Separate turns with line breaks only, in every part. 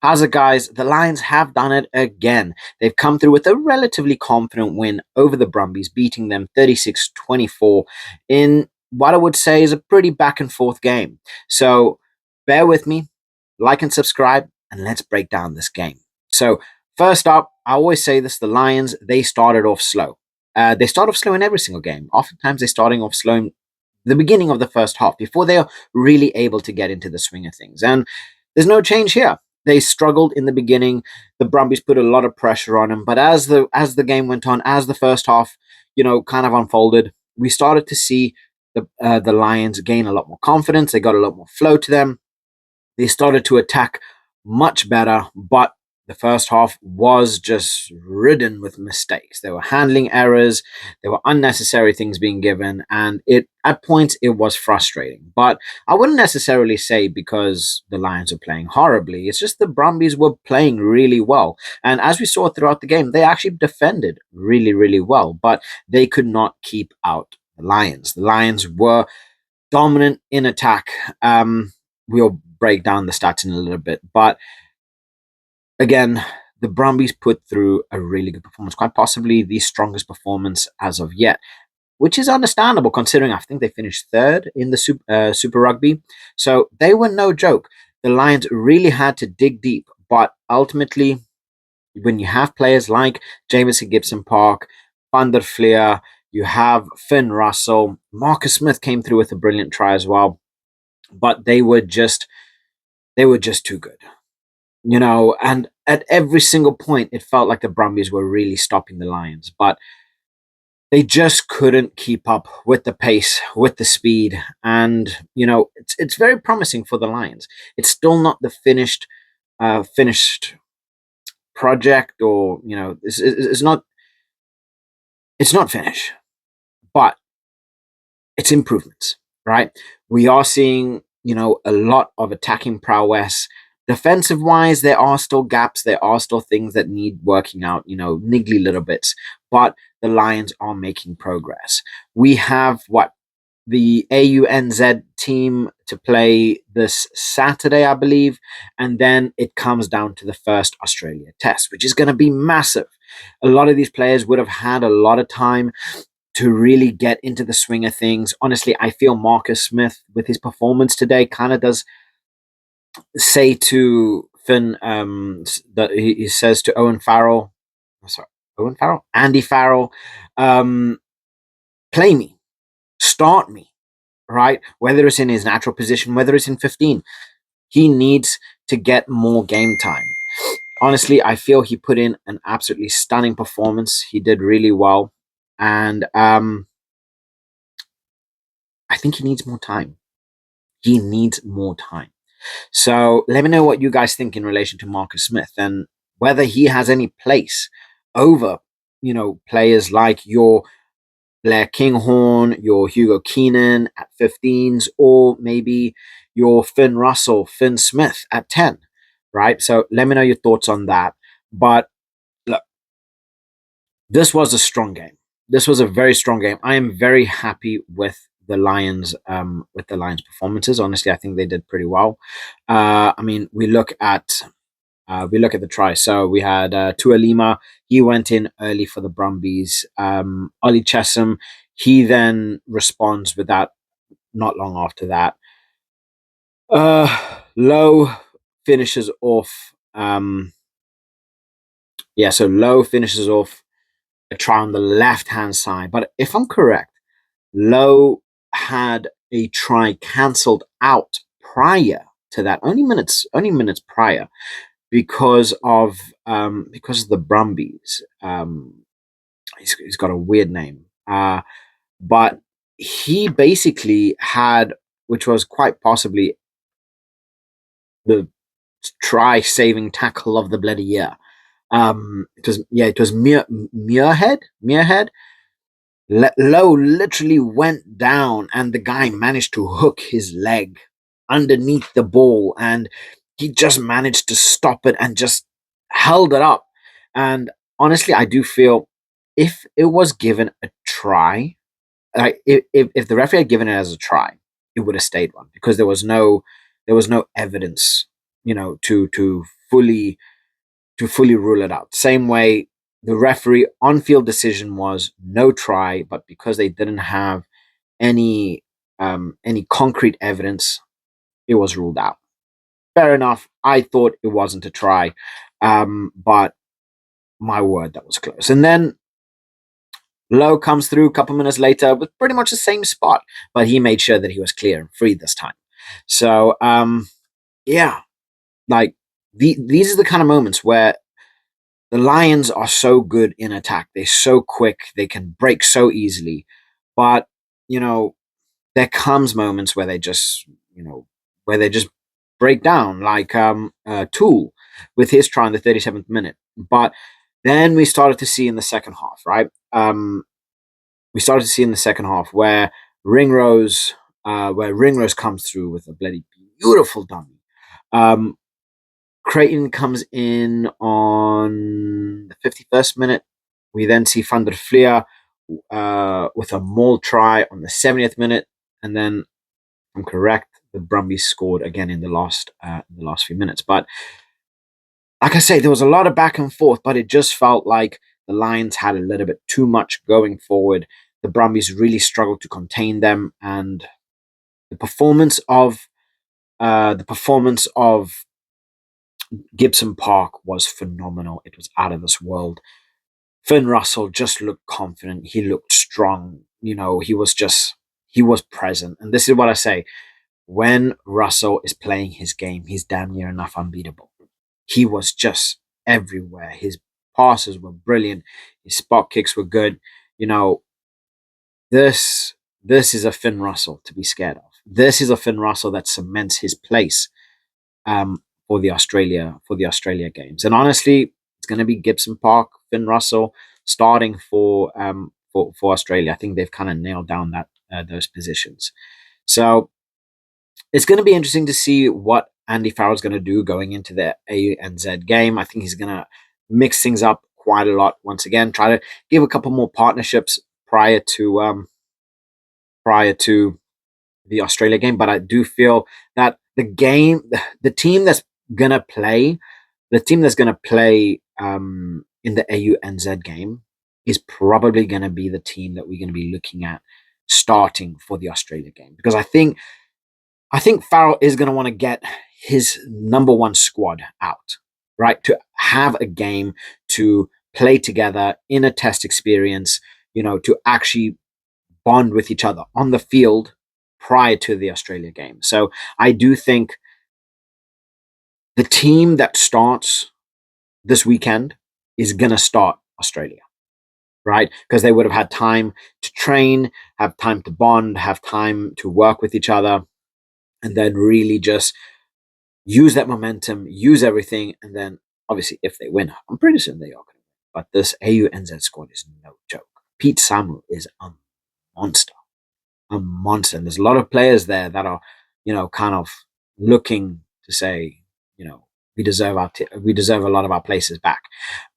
How's it, guys? The Lions have done it again. They've come through with a relatively confident win over the Brumbies, beating them 36-24 in what I would say is a pretty back and forth game. So bear with me, like and subscribe, and let's break down this game. So, first up, I always say this, the Lions, they started off slow. They start off slow in every single game. Oftentimes, they're starting off slow in the beginning of the first half before they are really able to get into the swing of things. And there's no change here. They struggled in the beginning. The Brumbies put a lot of pressure on them, but as the game went on, as the first half, kind of unfolded, we started to see the Lions gain a lot more confidence. They got a lot more flow to them. They started to attack much better, but the first half was just ridden with mistakes. There were handling errors, there were unnecessary things being given, and at points it was frustrating. But I wouldn't necessarily say because the Lions were playing horribly. It's just the Brumbies were playing really well. And as we saw throughout the game, they actually defended really, really well, but they could not keep out the Lions. The Lions were dominant in attack. We'll break down the stats in a little bit, but again, the Brumbies put through a really good performance, quite possibly the strongest performance as of yet, which is understandable considering I think they finished third in the Super Rugby. So they were no joke. The Lions really had to dig deep, but ultimately, when you have players like Jamison Gibson Park, Van der Flier, you have Finn Russell, Marcus Smith came through with a brilliant try as well, but they were just too good. And at every single point, it felt like the Brumbies were really stopping the Lions, but they just couldn't keep up with the pace, with the speed, and it's very promising for the Lions. It's still not the finished project, or it's not finished, but it's improvements, right? We are seeing a lot of attacking prowess. Defensive wise, there are still gaps. There are still things that need working out, niggly little bits. But the Lions are making progress. We have the AUNZ team to play this Saturday, I believe. And then it comes down to the first Australia test, which is going to be massive. A lot of these players would have had a lot of time to really get into the swing of things. Honestly, I feel Marcus Smith, with his performance today, kind of does say to Finn, that he says to Andy Farrell, play me, start me, right? Whether it's in his natural position, whether it's in 15, he needs to get more game time. Honestly, I feel he put in an absolutely stunning performance. He did really well, and I think he needs more time. He needs more time. So let me know what you guys think in relation to Marcus Smith and whether he has any place over, players like your Blair Kinghorn, your Hugo Keenan at 15s, or maybe your Finn Russell, Finn Smith at 10, right? So let me know your thoughts on that. But look, this was a strong game. This was a very strong game. I am very happy with the Lions, performances. Honestly, I think they did pretty well. I mean, we look at the try. So we had Tualima. He went in early for the Brumbies. Olly Chessum, he then responds with that not long after that. Lowe finishes off. So Lowe finishes off a try on the left-hand side. But if I'm correct, Lowe had a try cancelled out prior to that, only minutes prior, because of the Brumbies. He's got a weird name, but he basically had, which was quite possibly the try saving tackle of the bloody year. It was Muirhead. Lowe literally went down, and the guy managed to hook his leg underneath the ball, and he just managed to stop it and just held it up. And honestly, I do feel if it was given a try, like if the referee had given it as a try, it would have stayed one because there was no evidence to fully rule it out. Same way the referee on-field decision was no try, but because they didn't have any concrete evidence, it was ruled out. Fair enough. I thought it wasn't a try, but my word, that was close. And then Lowe comes through a couple minutes later with pretty much the same spot, but he made sure that he was clear and free this time. So, yeah, like these are the kind of moments where the Lions are so good in attack. They're so quick. They can break so easily. But, you know, there comes moments where they just, where they just break down, like Tool with his try in the 37th minute. But then we started to see in the second half, right? We started to see in the second half where Ringrose comes through with a bloody beautiful dummy. Creighton comes in on the 51st minute. We then see Van der Flier with a maul try on the 70th minute, and then, if I'm correct, the Brumbies scored again in the last few minutes. But like I say, there was a lot of back and forth, but it just felt like the Lions had a little bit too much going forward. The Brumbies really struggled to contain them, and the performance of Gibson Park was phenomenal. It was out of this world. Finn Russell just looked confident. He looked strong. He was present. And this is what I say. When Russell is playing his game, he's damn near enough unbeatable. He was just everywhere. His passes were brilliant. His spot kicks were good. This is a Finn Russell to be scared of. This is a Finn Russell that cements his place for the Australia games. And honestly, it's going to be Gibson Park, Finn Russell starting for Australia. I think they've kind of nailed down those positions. So it's going to be interesting to see what Andy Farrell's going to do going into the ANZ game. I think he's going to mix things up quite a lot once again. Try to give a couple more partnerships prior to the Australia game. But I do feel that the team that's going to play in the AUNZ game is probably going to be the team that we're going to be looking at starting for the Australia game, because I think Farrell is going to want to get his number one squad out, right? To have a game to play together in a test experience, to actually bond with each other on the field prior to the Australia game. So I do think the team that starts this weekend is going to start Australia, right? Because they would have had time to train, have time to bond, have time to work with each other, and then really just use that momentum, use everything. And then obviously if they win, I'm pretty certain they are going to win. But this AUNZ squad is no joke. Pete Samu is a monster. And there's a lot of players there that are, kind of looking to say, we deserve a lot of our places back.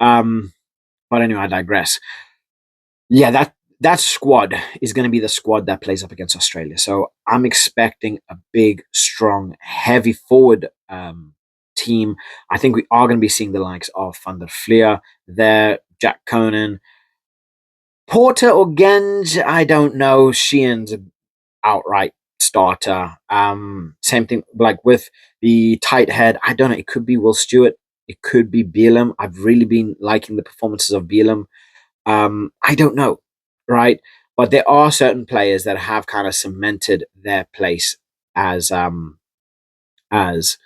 But anyway, I digress. Yeah, that squad is going to be the squad that plays up against Australia. So I'm expecting a big, strong, heavy forward team. I think we are going to be seeing the likes of Van der Flier there, Jack Conan, Porter or Genge, I don't know. Sheehan's an outright starter. Same thing like with the tight head. I don't know. It could be Will Stewart. It could be Beelum. I've really been liking the performances of Beelum. I don't know, right? But there are certain players that have kind of cemented their place as as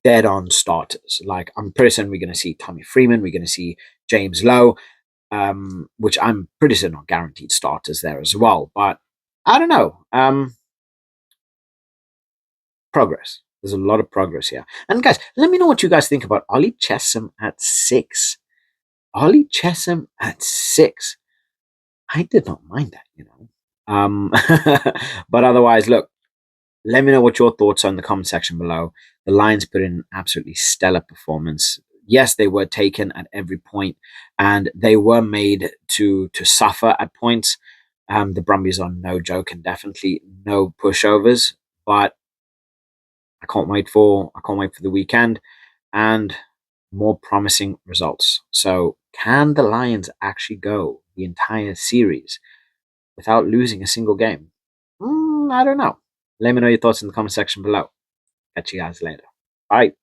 dead on starters. Like I'm pretty certain we're going to see Tommy Freeman. We're going to see James Lowe. Which I'm pretty certain are guaranteed starters there as well. But I don't know. Progress. There's a lot of progress here. And guys, let me know what you guys think about Olly Chessum at 6. Olly Chessum at 6. I did not mind that. But otherwise, look, let me know what your thoughts are in the comment section below. The Lions put in an absolutely stellar performance. Yes, they were taken at every point, and they were made to suffer at points. The Brumbies are no joke and definitely no pushovers. But I can't wait for the weekend and more promising results. So, can the Lions actually go the entire series without losing a single game? I don't know. Let me know your thoughts in the comment section below. Catch you guys later. Bye.